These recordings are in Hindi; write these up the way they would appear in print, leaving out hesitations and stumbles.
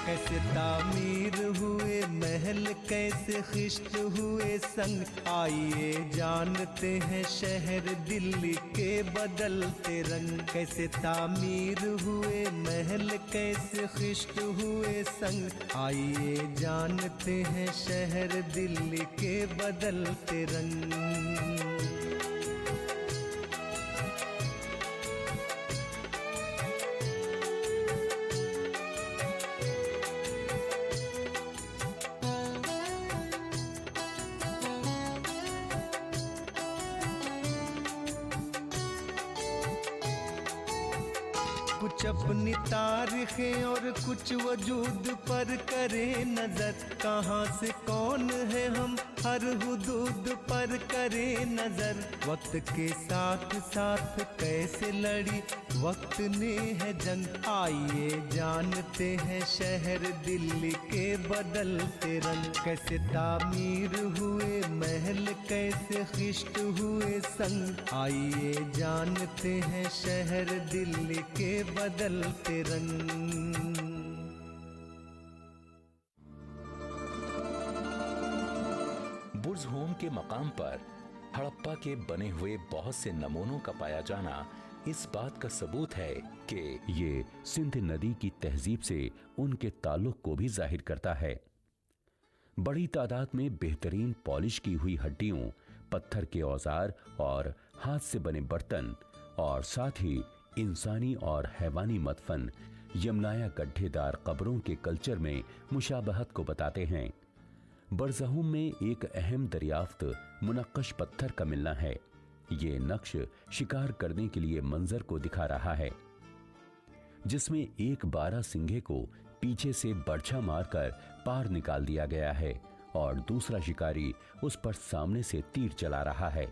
कैसे तामीर हुए महल, कैसे खिश्त हुए संग, आइए जानते हैं शहर दिल्ली के बदलते रंग। कैसे तामीर हुए महल, कैसे खिश्त हुए संग, आइए जानते हैं शहर दिल्ली के बदलते रंग। कुछ अपनी तारीखें और कुछ वजूद पर करे नजर, कहाँ से कौन है हम हर हुदूद पर करे नजर। वक्त के साथ साथ कैसे लड़ी वक्त ने है जंग, आइए जानते हैं शहर दिल्ली के बदलते रंग। कैसे तामीर हुए महल, कैसे खिश्त हुए संग, आइए जानते हैं शहर दिल्ली के बदलते रंग। बुर्ज होम के मकाम पर हड़प्पा के बने हुए बहुत से नमूनों का पाया जाना इस बात का सबूत है कि ये सिंध नदी की तहजीब से उनके ताल्लुक को भी जाहिर करता है। बड़ी तादाद में बेहतरीन पॉलिश की हुई हड्डियों, पत्थर के औजार और हाथ से बने बर्तन, और साथ ही इंसानी और हैवानी मदफन यमनाया गड्ढेदार कब्रों के कल्चर में मुशाबहत को बताते हैं। बरज़हूम में एक अहम दरियाफ्त मुनक्कश पत्थर का मिलना है। ये नक्श शिकार करने के लिए मंजर को दिखा रहा है, जिसमें एक 12 सिंघे को पीछे से बर्छा मारकर पार निकाल दिया गया है और दूसरा शिकारी उस पर सामने से तीर चला रहा है।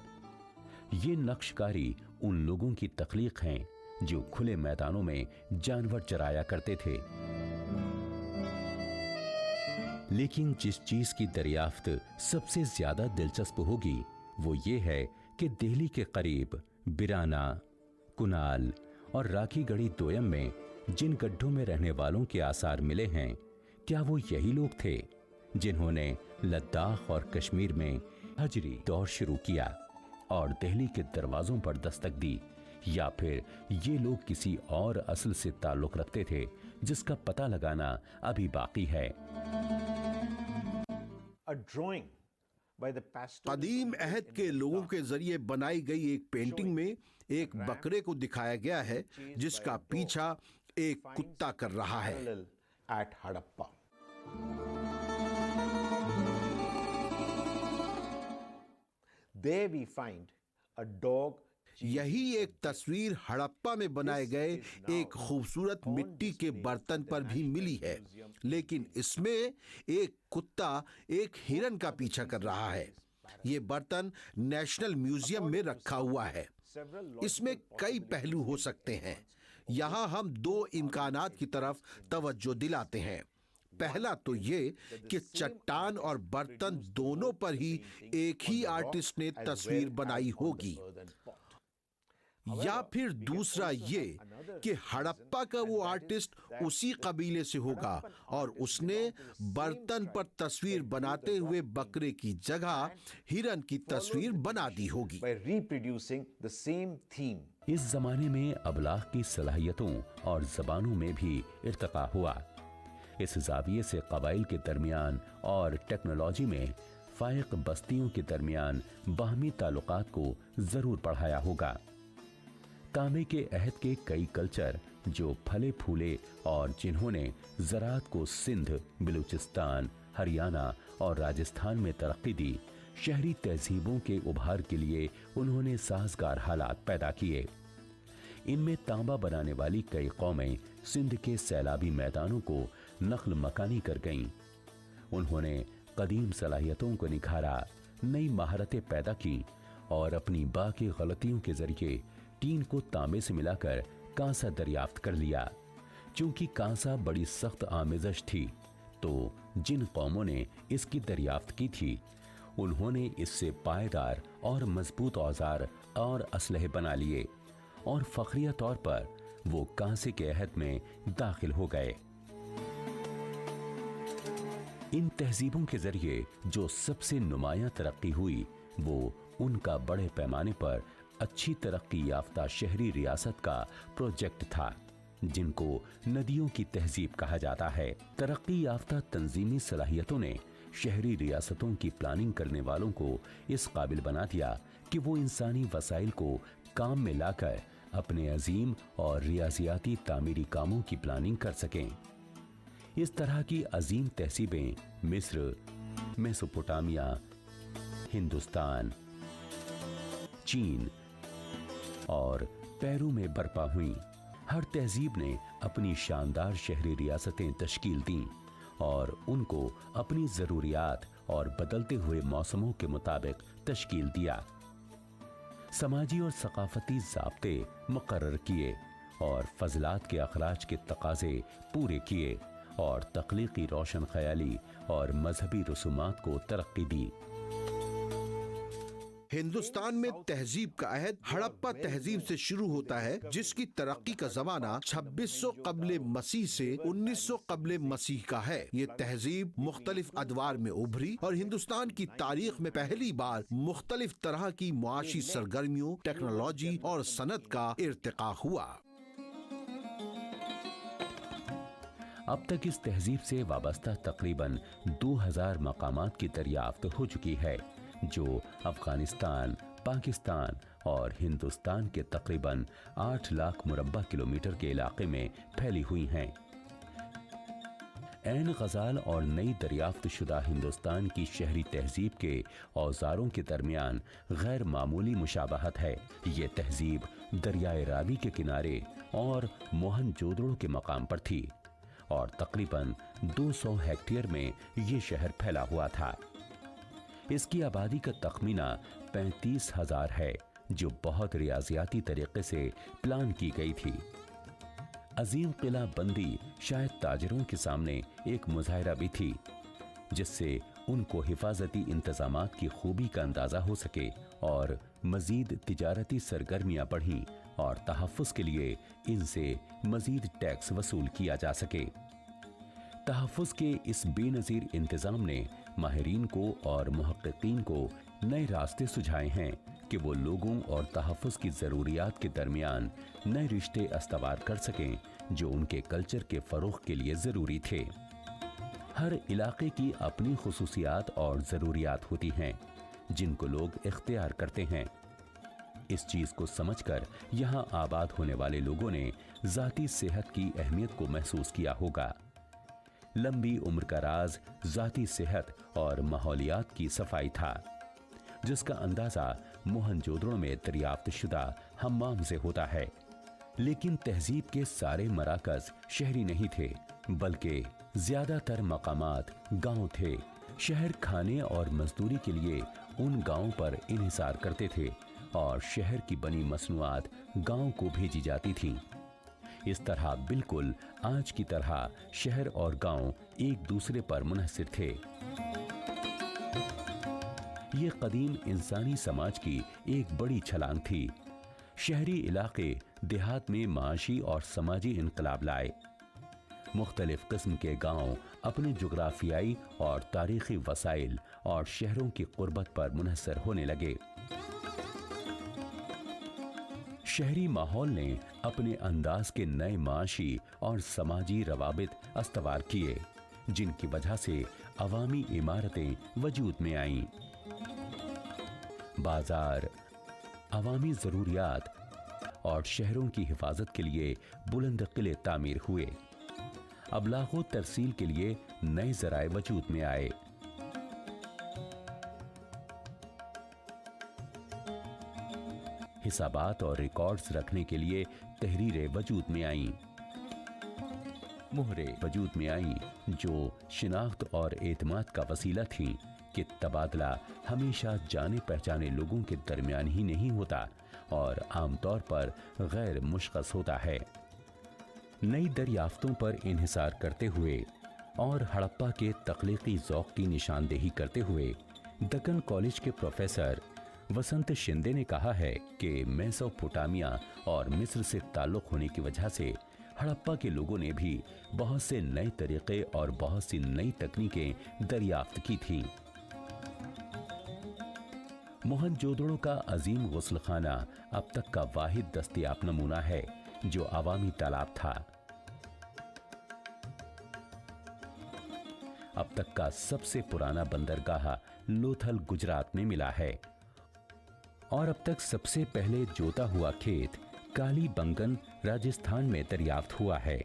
ये नक्शकारी उन लोगों की तख्लीक हैं जो खुले मैदानों में जानवर चराया करते थे। लेकिन जिस चीज की दरियाफ्त सबसे ज्यादा दिलचस्प होगी वो ये है कि दिल्ली के करीब बिराना, कुनाल और राखी गढ़ी दोयम में जिन गड्ढों में रहने वालों के आसार मिले हैं, क्या वो यही लोग थे जिन्होंने लद्दाख और कश्मीर में हजरी दौर शुरू किया और दिल्ली के दरवाजों पर दस्तक दी, या फिर ये लोग किसी और असल से ताल्लुक रखते थे जिसका पता लगाना अभी बाकी है। कदीम अहद के लोगों के जरिए बनाई गई एक पेंटिंग में एक बकरे को दिखाया गया है जिसका पीछा एक कुत्ता कर रहा है। यही एक तस्वीर हड़प्पा में बनाए गए एक खूबसूरत मिट्टी के बर्तन पर भी मिली है, लेकिन इसमें एक कुत्ता एक हिरन का पीछा कर रहा है। ये बर्तन नेशनल म्यूजियम में रखा हुआ है। इसमें कई पहलू हो सकते हैं। यहाँ हम 2 इम्कानात की तरफ तवज्जो दिलाते हैं। पहला तो ये कि चट्टान और बर्तन दोनों पर ही एक ही आर्टिस्ट ने तस्वीर बनाई होगी, या फिर दूसरा ये कि हड़प्पा का वो आर्टिस्ट उसी कबीले से होगा और उसने बर्तन पर तस्वीर बनाते हुए बकरे की जगह हिरन की तस्वीर बना दी होगी। इस जमाने में अबलाग की सलाहियतों और जबानों में भी इर्तका हुआ। इस जाविये से कबाइल के दरमियान और टेक्नोलॉजी में फाइक बस्तियों के दरमियान बाहमी ताल्लुकात को जरूर बढ़ाया होगा। तांबे के अहद के कई कल्चर जो फले फूले और जिन्होंने ज़राअत को सिंध, बलूचिस्तान, हरियाणा और राजस्थान में तरक्की दी, शहरी तहजीबों के उभार के लिए उन्होंने साजगार हालात पैदा किए। इनमें तांबा बनाने वाली कई कौमें सिंध के सैलाबी मैदानों को नक्ल मकानी कर गईं। उन्होंने कदीम सलाहियतों को निखारा, नई महारतें पैदा की और अपनी बाकी गलतियों के जरिए टीन को तांबे से मिलाकर कांसा दरियाफ्त कर लिया। चूंकि कांसा बड़ी सख्त आमेजश थी, तो जिन कौमों ने इसकी दरियाफ्त की थी उन्होंने इससे पायदार और मजबूत औजार और असलहे बना लिए और फखरिया तौर पर वो कांसे के अहद में दाखिल हो गए। इन तहजीबों के जरिए जो सबसे नुमायां तरक्की हुई वो उनका बड़े पैमाने पर अच्छी तरक्की याफ्ता शहरी रियासत का प्रोजेक्ट था, जिनको नदियों की तहजीब कहा जाता है। तरक्की याफ्ता तंजीमी सलाहियतों ने शहरी रियासतों की प्लानिंग करने वालों को इस काबिल बना दिया कि वो इंसानी वसाइल को काम में लाकर अपने अजीम और रियाजियाती तामीरी कामों की प्लानिंग कर सकें। इस तरह की अजीम तहसीबें मिस्र, मेसोपोटामिया, हिंदुस्तान, चीन और पेरू में बर्पा हुई। हर तहजीब ने अपनी शानदार शहरी रियासतें तश्कील दी और उनको अपनी ज़रूरियात और बदलते हुए मौसमों के मुताबिक तश्कील दिया। समाजी और सकाफती ज़ाब्ते मुकर्रर किए और फजलात के अखराज के तकाज़े पूरे किए और तख्लीकी रोशन ख्याली और मजहबी रसूमात को तरक्की दी। हिंदुस्तान में तहजीब का अहद हड़प्पा तहजीब से शुरू होता है, जिसकी तरक्की का जमाना 2600 कब्ले मसीह से 1900 कब्ले मसीह का है। ये तहजीब मुख्तलिफ अदवार में उभरी और हिंदुस्तान की तारीख में पहली बार मुख्तलिफ तरह की मुआशी सरगर्मियों, टेक्नोलॉजी और सनत का इर्तिका हुआ। अब तक इस तहजीब से वाबस्ता तकरीबन 2000 मकामात की दरियाफ्त हो चुकी है, जो अफगानिस्तान, पाकिस्तान और हिंदुस्तान के तकरीबन 8 लाख मुरब्बा किलोमीटर के इलाके में फैली हुई हैं। ऐन गजाल और नई दरियाफ्त शुदा हिंदुस्तान की शहरी तहजीब के औजारों के दरमियान गैर मामूली मुशाबहत है। ये तहजीब दरियाए रावी के किनारे और मोहनजोदड़ो के मकाम पर थी और तकरीबन 200 हेक्टेयर में ये शहर फैला हुआ था। इसकी आबादी का तखमीना 35,000 है, जो बहुत रियाजियाती तरीके से प्लान की गई थी। अजीम किला बंदी शायद ताजरों के सामने एक मुजाहिरा भी थी, जिससे उनको हिफाजती इंतजामात की खूबी का अंदाजा हो सके और मजीद तिजारती सरगर्मियां बढ़ीं और तहफ़्फ़ुज़ के लिए इनसे मजीद टैक्स वसूल किया जा सके। तहफ़्फ़ुज़ के इस बेनज़ीर इंतज़ाम ने माहिरीन को और मुहक्किकीन को नए रास्ते सुझाए हैं कि वो लोगों और तहफ़्फ़ुज़ की ज़रूरियात के दरमियान नए रिश्ते अस्तवार कर सकें, जो उनके कल्चर के फ़रोग़ के लिए ज़रूरी थे। हर इलाके की अपनी खुसूसियात और ज़रूरियात होती हैं, जिनको लोग इख्तियार करते हैं। इस चीज़ को समझकर यहाँ आबाद होने वाले लोगों ने ज़ाती सेहत की अहमियत को महसूस किया होगा। लंबी उम्र का राज ज़ाती सेहत और माहौलियात की सफाई था, जिसका अंदाज़ा मोहनजोदड़ो में दरियाफ्त शुदा हम्माम से होता है। लेकिन तहजीब के सारे मराकज़ शहरी नहीं थे, बल्कि ज़्यादातर मकामात गांव थे। शहर खाने और मजदूरी के लिए उन गांवों पर इन्हिसार करते थे और शहर की बनी मसनूआत गांव को भेजी जाती थीं। इस तरह बिल्कुल आज की तरह शहर और गांव एक दूसरे पर मुनहसिर थे। ये कदीम इंसानी समाज की एक बड़ी छलांग थी। शहरी इलाके देहात में माशी और समाजी इनकलाब लाए। मुख्तलिफ किस्म के गांव अपने जुग्राफियाई और तारीखी वसाइल और शहरों की कुर्बत पर मुनहसर होने लगे। शहरी माहौल ने अपने अंदाज के नए माशी और समाजी रवाबित अस्तवार किए, जिनकी वजह से अवामी इमारतें वजूद में आईं। बाजार, अवामी ज़रूरियात और शहरों की हिफाजत के लिए बुलंद किले तामीर हुए। अबलागो तरसील के लिए नए ज़राए वजूद में आए। हिसाबात और रिकॉर्ड्स रखने के लिए तहरीरें वजूद में आईं। मोहरें वजूद में आईं, जो शिनाख्त और एतमाद का वसीला थीं कि तबादला हमेशा जाने पहचाने लोगों के दरमियान ही नहीं होता और आमतौर पर गैर मुश्खस होता है। नई दरियाफ्तों पर इन्हिसार करते हुए और हड़प्पा के तख्लीकी ज़ौक़ की निशानदेही करते हुए दक्कन कॉलेज के प्रोफेसर वसंत शिंदे ने कहा है कि मेसोपोटामिया और मिस्र से ताल्लुक़ होने की वजह से हड़प्पा के लोगों ने भी बहुत से नए तरीके और बहुत सी नई तकनीकें दरियाफ्त की थीं। मोहनजोदड़ो का अजीम गुस्लखाना अब तक का वाहिद दस्तयाब नमूना है जो अवामी तालाब था। अब तक का सबसे पुराना बंदरगाह लोथल गुजरात में मिला है और अब तक सबसे पहले जोता हुआ खेत कालीबंगन राजस्थान में दरियाफ्त हुआ है।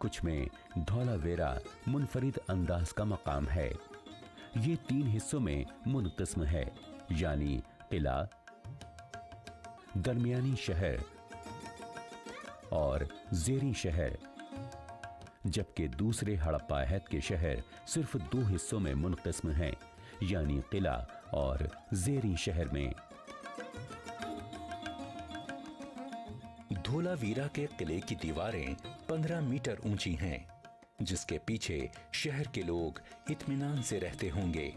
कुछ में धौलावेरा मुनफरिद अंदाज का मकाम है। ये 3 हिस्सों में मुनक़िस्म है, यानी किला, दरमियानी शहर और ज़ेरी शहर, जबकि दूसरे हड़प्पा अहद के शहर सिर्फ 2 हिस्सों में मुनक़िस्म हैं, यानी किला और ज़ेरी शहर में। धोलावीरा के किले की दीवारें 15 मीटर ऊंची हैं, जिसके पीछे शहर के लोग इत्मीनान से रहते होंगे।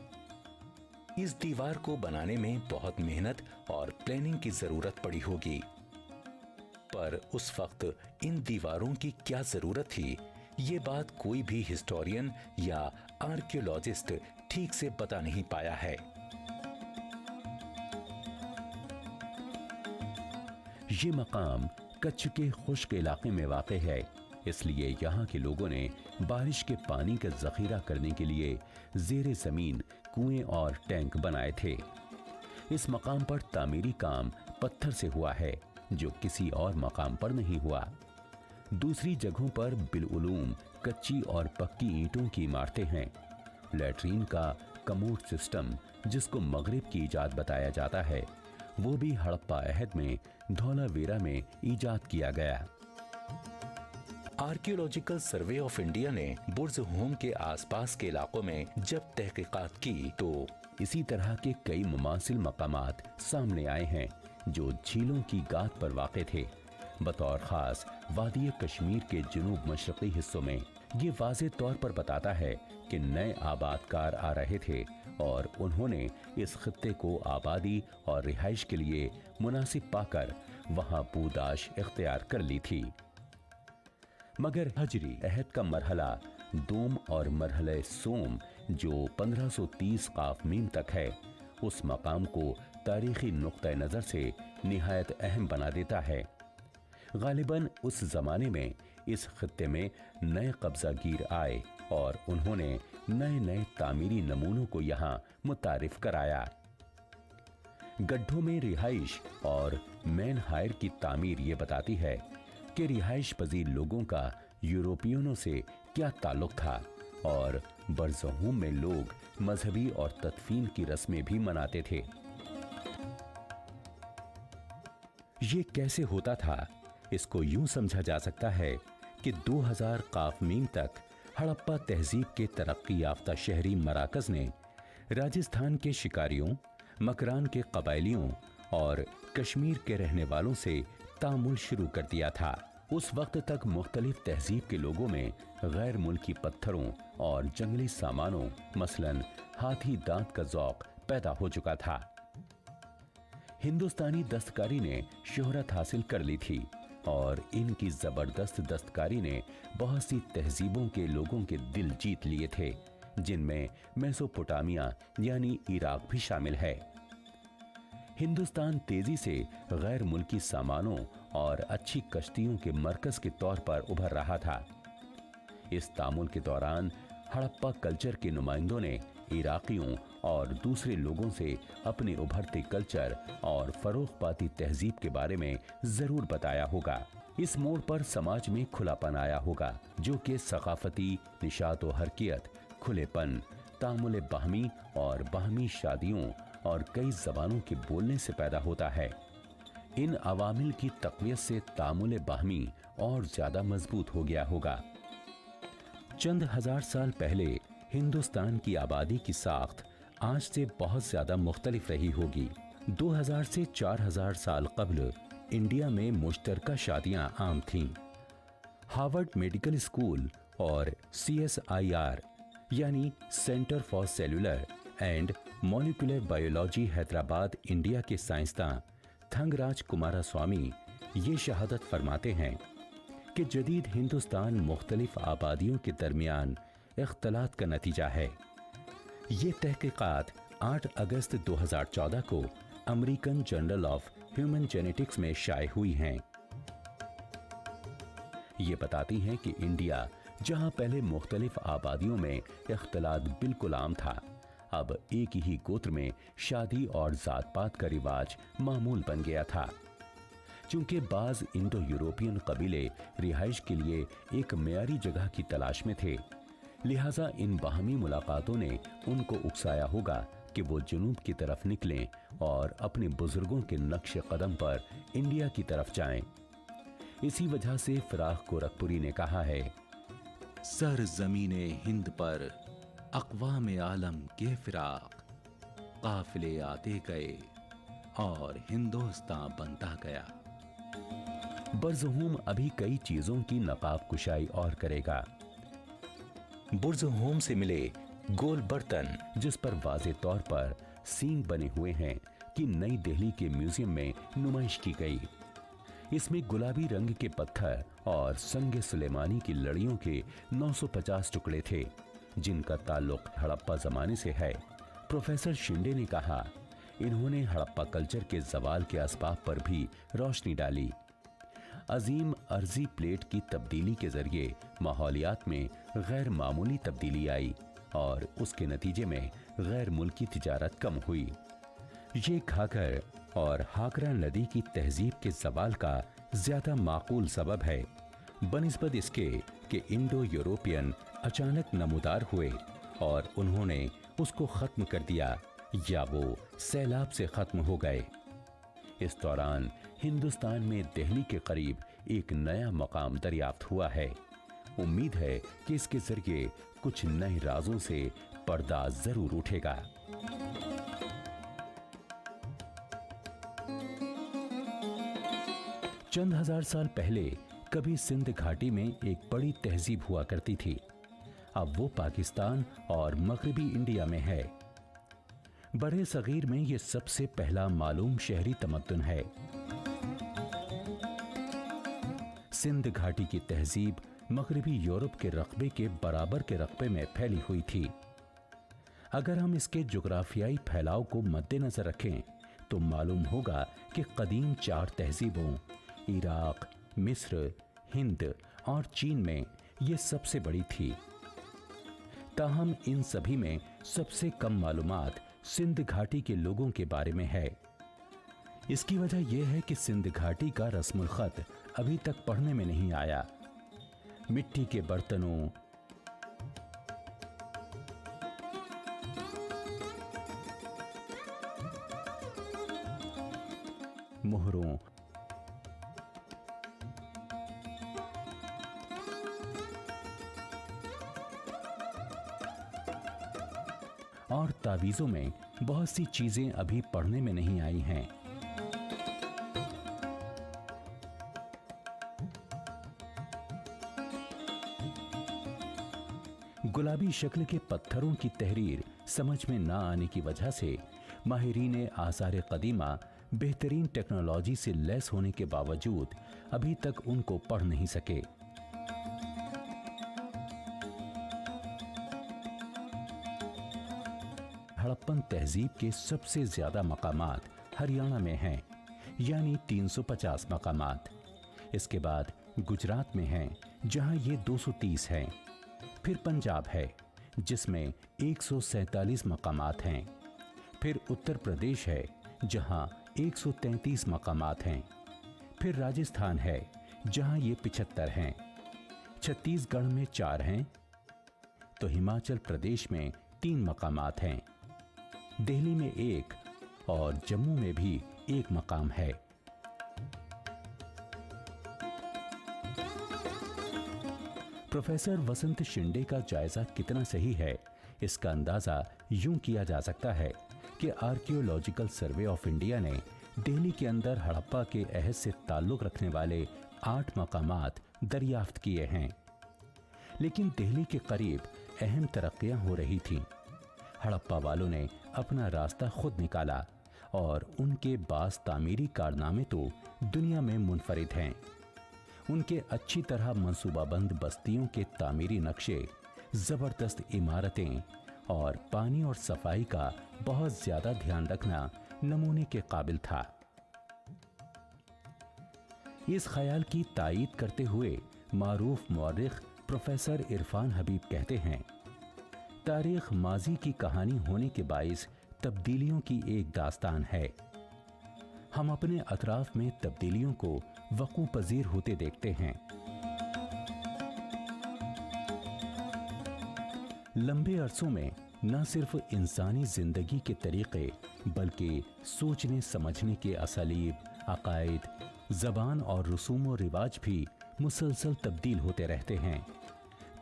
इस दीवार को बनाने में बहुत मेहनत और प्लानिंग की जरूरत पड़ी होगी, पर उस वक्त इन दीवारों की क्या जरूरत थी, ये बात कोई भी हिस्टोरियन या आर्कियोलॉजिस्ट ठीक से बता नहीं पाया है। ये मकाम कच्छ के खुश्क इलाके में वाक़ है, इसलिए यहाँ के लोगों ने बारिश के पानी का जखीरा करने के लिए ज़ेरे ज़मीन कुएं और टैंक बनाए थे। इस मकाम पर तामीरी काम पत्थर से हुआ है, जो किसी और मकाम पर नहीं हुआ। दूसरी जगहों पर बिलउलूम कच्ची और पक्की ईंटों की इमारतें हैं। लैट्रीन का कमोड सिस्टम, जिसको मगरिब की इजाद बताया जाता है, वो भी हड़प्पा अहद में धौलावीरा में इजाद किया गया। आर्कियोलॉजिकल सर्वे ऑफ इंडिया ने बुर्ज होम के आसपास के इलाकों में जब तहकीकात की तो इसी तरह के कई मुमासिल मकामात सामने आए हैं जो झीलों की गाद पर वाक़े थे। बतौर खास वादी कश्मीर के जुनूब मशरक़ी हिस्सों में ये वाज़े तौर पर बताता है कि नए आबादकार आ रहे थे और उन्होंने इस खित्ते को आबादी और रिहाइश के लिए मुनासिब पाकर वहाँ पूदाश इख्तियार कर ली थी। मगर हजरी अहद का मरहला दोम और मरहले सोम, जो 1530 काफ मीम तक है, उस मकाम को तारीखी नुक्ता नज़र से निहायत अहम बना देता है। गालिबन उस जमाने में इस खित्ते में नए कब्जागीर आए और उन्होंने नए नए तामीरी नमूनों को यहाँ मुतारिफ कराया। गड्ढों में रिहाइश और मैन हायर की तामीर ये बताती है कि रिहाइश पजीर लोगों का यूरोपियनों से क्या ताल्लुक था और बरज़हूम में लोग मजहबी और तदफीन की रस्में भी मनाते थे। ये कैसे होता था, इसको यूं समझा जा सकता है कि 2000 काफ मीम तक हड़प्पा तहजीब के तरक्की याफ्ता शहरी मराकज़ ने राजस्थान के शिकारियों, मकरान के कबायलियों और कश्मीर के रहने वालों से तामुल शुरू कर दिया था। उस वक्त तक मुख्तलिफ तहजीब के लोगों में गैर मुल्की पत्थरों और जंगली सामानों मसलन हाथी दांत का ज़ौक़ पैदा हो चुका था। हिंदुस्तानी दस्तकारी ने शोहरत हासिल कर ली थी और इनकी ज़बरदस्त दस्तकारी ने बहुत सी तहजीबों के लोगों के दिल जीत लिए थे, जिनमें मेसोपोटामिया यानी इराक भी शामिल है। हिंदुस्तान तेजी से गैर मुल्की सामानों और अच्छी कश्तियों के मरकज़ के तौर पर उभर रहा था। इस तामुल के दौरान हड़प्पा कल्चर के नुमाइंदों ने इराकियों और दूसरे लोगों से अपने उभरते कल्चर और फरोख्त तहजीब के बारे में जरूर बताया होगा। इस मोड़ पर समाज में खुलापन आया होगा, जो कि सकाफती निशात व हरकियत, खुलेपन, तामुल बाहमी और बाहमी शादियों और कई जबानों के बोलने से पैदा होता है। इन अवामिल की तक़वियत से तामुल बाहमी और ज्यादा मजबूत हो गया होगा। चंद हजार साल पहले हिंदुस्तान की आबादी की साख्त आज से बहुत ज्यादा मुख्तलिफ रही होगी। 2000 से 4000 साल कब्ल इंडिया में मुश्तरका शादियां आम थीं। हार्वर्ड मेडिकल स्कूल और CSIR यानी centre for cellular and molecular biology Hyderabad India के साइंसदान थंगराज कुमारास्वामी ये शहादत फरमाते हैं कि जदीद हिंदुस्तान मुख्तलिफ आबादियों के दरमियान इख्तलात का नतीजा है। ये तहकीकात 8 अगस्त 2014 को American journal of human genetics में शाये हुई हैं। ये बताती हैं कि इंडिया, जहां पहले मुख्तलिफ आबादियों में इख्तलात बिल्कुल आम था, अब एक ही गोत्र में शादी और जात पात का रिवाज मामूल बन गया था। चूंकि बाज इंडो यूरोपियन कबीले रिहाइश के लिए एक मेयारी जगह की तलाश में थे, लिहाजा इन बाहमी मुलाकातों ने उनको उकसाया होगा कि वो जुनूब की तरफ निकलें और अपने बुजुर्गों के नक्श कदम पर इंडिया की तरफ जाएं। इसी वजह से फिराक गोरखपुरी ने कहा है, सर जमीने हिंद पर अक़वाम आलम के फिराक, काफिले आते गए और हिंदुस्तान बनता गया। बर्ज़हूम अभी कई चीजों की नकाब कुशाई और करेगा। बुर्ज़हूम से मिले गोल बर्तन, जिस पर वाज़े तौर पर सींग बने हुए हैं, कि नई दिल्ली के म्यूजियम में नुमाइश की गई। इसमें गुलाबी रंग के पत्थर और संगे सुलेमानी की लड़ियों के 950 टुकड़े थे, जिनका ताल्लुक हड़प्पा जमाने से है। प्रोफेसर शिंदे ने कहा, इन्होंने हड़प्पा कल्चर के जवाल के असबाब पर भी रोशनी डाली। अजीम अर्जी प्लेट की तब्दीली के जरिए माहौलियात में गैर मामूली तब्दीली आई और उसके नतीजे में गैर मुल्की तिजारत कम हुई। ये घाघर और हाकरा नदी की तहजीब के सवाल का ज्यादा माकूल सबब है, बनिस्बत इसके कि इंडो यूरोपियन अचानक नमूदार हुए और उन्होंने उसको खत्म कर दिया या वो सैलाब से खत्म हो गए। इस दौरान हिंदुस्तान में दिल्ली के करीब एक नया मकाम दरियाफ्त हुआ है। उम्मीद है कि इसके जरिए कुछ नए राजों से पर्दा जरूर उठेगा। चंद हजार साल पहले कभी सिंध घाटी में एक बड़ी तहजीब हुआ करती थी। अब वो पाकिस्तान और मगरबी इंडिया में है। बड़े सगीर में ये सबसे पहला मालूम शहरी तमद्दुन है। सिंध घाटी की तहजीब मगरबी यूरोप के रकबे के बराबर के रकबे में फैली हुई थी। अगर हम इसके जुग्राफियाई फैलाव को मद्देनजर रखें तो मालूम होगा कि कदीम 4 तहजीबों इराक, मिस्र, हिंद और चीन में ये सबसे बड़ी थी। ताहम इन सभी में सबसे कम मालूमात सिंध घाटी के लोगों के बारे में है। इसकी वजह यह है कि सिंध घाटी का रस्मुल खत अभी तक पढ़ने में नहीं आया। मिट्टी के बर्तनों, मोहरों और तावीज़ों में बहुत सी चीजें अभी पढ़ने में नहीं आई हैं। गुलाबी शक्ल के पत्थरों की तहरीर समझ में ना आने की वजह से माहिरीन आसार कदीमा बेहतरीन टेक्नोलॉजी से लैस होने के बावजूद अभी तक उनको पढ़ नहीं सके। हड़प्पन तहजीब के सबसे ज्यादा मकामात हरियाणा में हैं, यानी 350 मकामात। इसके बाद गुजरात में हैं, जहां ये 230 हैं। फिर पंजाब है, जिसमें 147 मकामात हैं। फिर उत्तर प्रदेश है, जहां 133 मकामात हैं। फिर राजस्थान है, जहां ये 75 हैं। छत्तीसगढ़ में 4 हैं, तो हिमाचल प्रदेश में 3 मकामात हैं। दिल्ली में 1 और जम्मू में भी 1 मकाम है। प्रोफेसर वसंत शिंदे का जायजा कितना सही है, इसका अंदाजा यूं किया जा सकता है कि आर्कियोलॉजिकल सर्वे ऑफ इंडिया ने दिल्ली के अंदर हड़प्पा के अहद से ताल्लुक रखने वाले 8 मकामात दरियाफ्त किए हैं। लेकिन दिल्ली के करीब अहम तरक्कियां हो रही थीं। हड़प्पा वालों ने अपना रास्ता खुद निकाला और उनके बास तामीरी कारनामे तो दुनिया में मुनफरिद हैं। उनके अच्छी तरह मंसूबाबंद बस्तियों के तामीरी नक्शे, जबरदस्त इमारतें और पानी और सफाई का बहुत ज्यादा ध्यान रखना नमूने के काबिल था। इस ख्याल की तायीद करते हुए मारूफ मौर्रिख प्रोफेसर इरफान हबीब कहते हैं, तारीख माजी की कहानी होने के बाइस तब्दीलियों की एक दास्तान है। हम अपने अतराफ में तब्दीलियों को वक़ू पजीर होते देखते हैं। लंबे अरसों में न सिर्फ इंसानी जिंदगी के तरीके बल्कि सोचने समझने के असलीब, अकायद, ज़बान और रसूम व रिवाज भी मुसलसल तब्दील होते रहते हैं।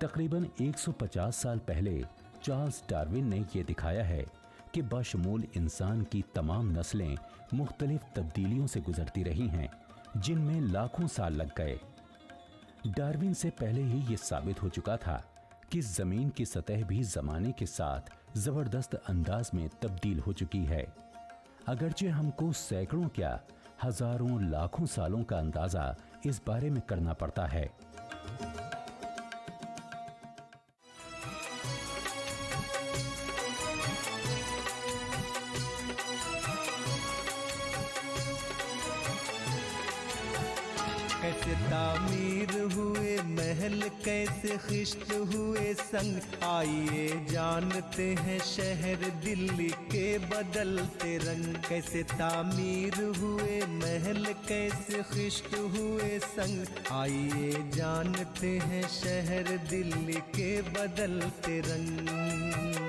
तकरीबन 150 साल पहले चार्ल्स डार्विन ने यह दिखाया है कि बशमूल इंसान की तमाम नस्लें मुख्तलिफ तब्दीलियों से गुजरती रही हैं, जिनमें लाखों साल लग गए। डार्विन से पहले ही ये साबित हो चुका था कि ज़मीन की सतह भी ज़माने के साथ ज़बरदस्त अंदाज में तब्दील हो चुकी है। अगरचे हमको सैकड़ों क्या हजारों लाखों सालों का अंदाज़ा इस बारे में करना पड़ता है। कैसे तामीर हुए महल, कैसे खिश्त हुए संग, आइए जानते हैं शहर दिल्ली के बदलते रंग। कैसे तामीर हुए महल, कैसे खिश्त हुए संग, आइए जानते हैं शहर दिल्ली के बदलते रंग।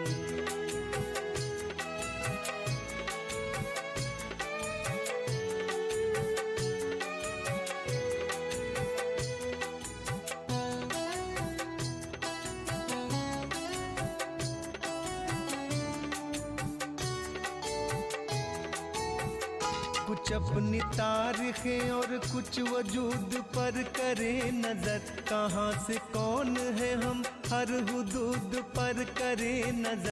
कुछ अपनी तारीखें और कुछ वजूद पर करे नजर, कहाँ से कौन है हम हर हुदूद पर करे नजर।